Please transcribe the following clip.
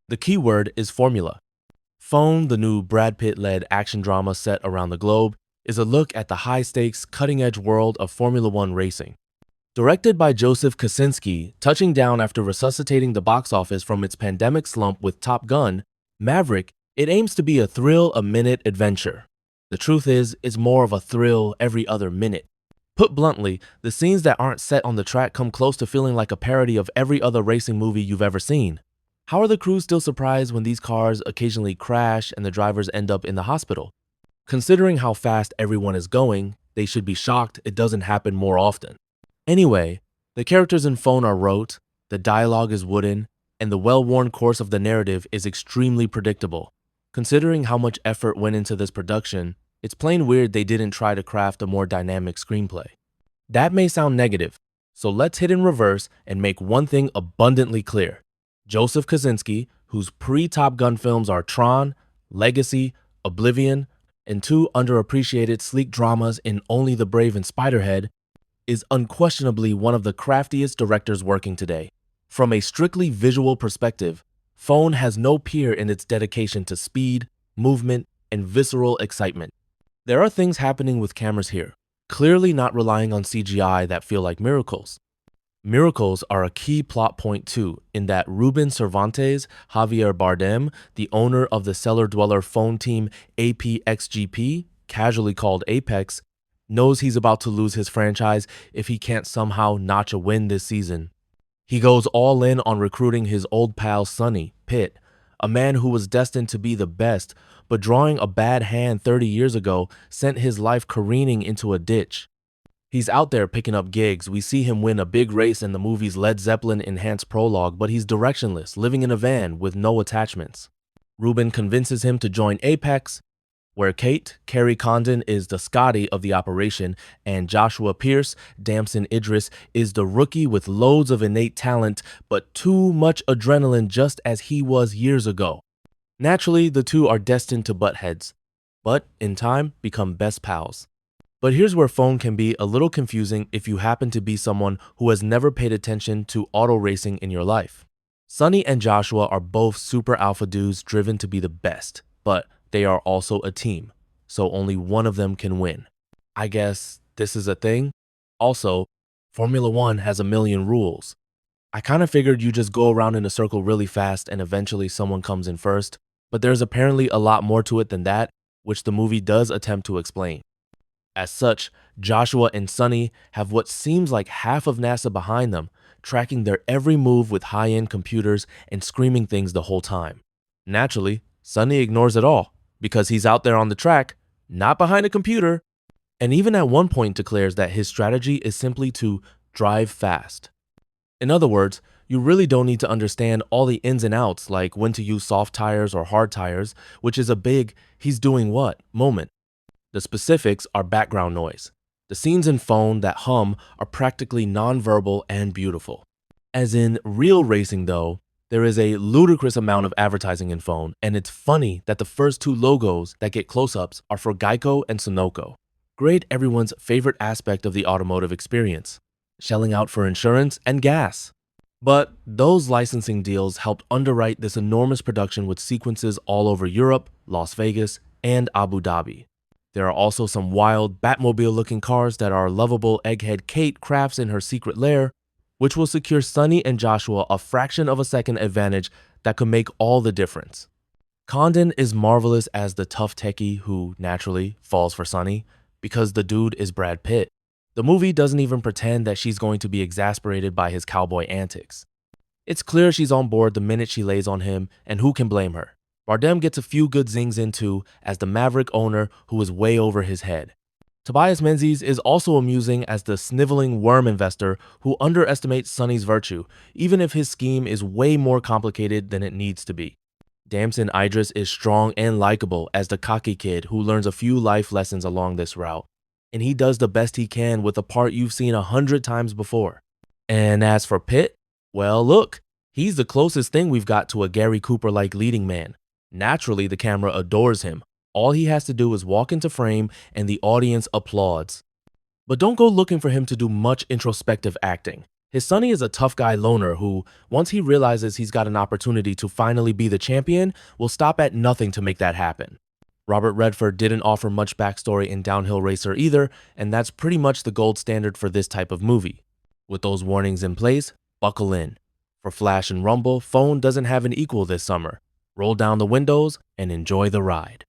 The key word is formula. Phone, the new Brad Pitt-led action drama set around the globe, is a look at the high-stakes, cutting-edge world of Formula One racing. Directed by Joseph Kosinski, touching down after resuscitating the box office from its pandemic slump with Top Gun, Maverick, it aims to be a thrill-a-minute adventure. The truth is, it's more of a thrill every other minute. Put bluntly, the scenes that aren't set on the track come close to feeling like a parody of every other racing movie you've ever seen. How are the crews still surprised when these cars occasionally crash and the drivers end up in the hospital? Considering how fast everyone is going, they should be shocked it doesn't happen more often. Anyway, the characters in Phone are rote, the dialogue is wooden, and the well-worn course of the narrative is extremely predictable. Considering how much effort went into this production, it's plain weird they didn't try to craft a more dynamic screenplay. That may sound negative, so let's hit in reverse and make one thing abundantly clear. Joseph Kosinski, whose pre-Top Gun films are Tron, Legacy, Oblivion, and two underappreciated sleek dramas in Only the Brave and Spiderhead, is unquestionably one of the craftiest directors working today. From a strictly visual perspective, Phone has no peer in its dedication to speed, movement, and visceral excitement. There are things happening with cameras here, clearly not relying on CGI that feel like miracles. Miracles are a key plot point too, in that Ruben Cervantes, Javier Bardem, the owner of the cellar-dweller phone team APXGP, casually called Apex, knows he's about to lose his franchise if he can't somehow notch a win this season. He goes all in on recruiting his old pal Sonny, Pitt, a man who was destined to be the best, but drawing a bad hand 30 years ago sent his life careening into a ditch. He's out there picking up gigs. We see him win a big race in the movie's Led Zeppelin enhanced prologue, but he's directionless, living in a van with no attachments. Ruben convinces him to join Apex, where Kate, Carrie Condon, is the Scotty of the operation, and Joshua Pierce, Damson Idris, is the rookie with loads of innate talent, but too much adrenaline just as he was years ago. Naturally, the two are destined to butt heads, but in time become best pals. But here's where Phone can be a little confusing if you happen to be someone who has never paid attention to auto racing in your life. Sonny and Joshua are both super alpha dudes driven to be the best, but they are also a team, so only one of them can win. I guess this is a thing. Also, Formula One has a million rules. I kind of figured you just go around in a circle really fast and eventually someone comes in first, but there's apparently a lot more to it than that, which the movie does attempt to explain. As such, Joshua and Sonny have what seems like half of NASA behind them, tracking their every move with high-end computers and screaming things the whole time. Naturally, Sonny ignores it all, because he's out there on the track, not behind a computer, and even at one point declares that his strategy is simply to drive fast. In other words, you really don't need to understand all the ins and outs like when to use soft tires or hard tires, which is a big "he's doing what" moment. The specifics are background noise. The scenes in Phone that hum are practically non-verbal and beautiful. As in real racing though, there is a ludicrous amount of advertising in Phone, and it's funny that the first two logos that get close-ups are for Geico and Sunoco. Great, everyone's favorite aspect of the automotive experience, shelling out for insurance and gas. But those licensing deals helped underwrite this enormous production with sequences all over Europe, Las Vegas, and Abu Dhabi. There are also some wild Batmobile-looking cars that our lovable egghead Kate crafts in her secret lair, which will secure Sonny and Joshua a fraction of a second advantage that could make all the difference. Condon is marvelous as the tough techie who, naturally, falls for Sonny, because the dude is Brad Pitt. The movie doesn't even pretend that she's going to be exasperated by his cowboy antics. It's clear she's on board the minute she lays on him, and who can blame her? Bardem gets a few good zings in too as the Maverick owner who is way over his head. Tobias Menzies is also amusing as the sniveling worm investor who underestimates Sonny's virtue, even if his scheme is way more complicated than it needs to be. Damson Idris is strong and likable as the cocky kid who learns a few life lessons along this route, and he does the best he can with a part you've seen 100 times before. And as for Pitt, well look, he's the closest thing we've got to a Gary Cooper-like leading man. Naturally, the camera adores him. All he has to do is walk into frame and the audience applauds. But don't go looking for him to do much introspective acting. His Sonny is a tough guy loner who, once he realizes he's got an opportunity to finally be the champion, will stop at nothing to make that happen. Robert Redford didn't offer much backstory in Downhill Racer either, and that's pretty much the gold standard for this type of movie. With those warnings in place, buckle in. For Flash and Rumble, Phone doesn't have an equal this summer. Roll down the windows and enjoy the ride.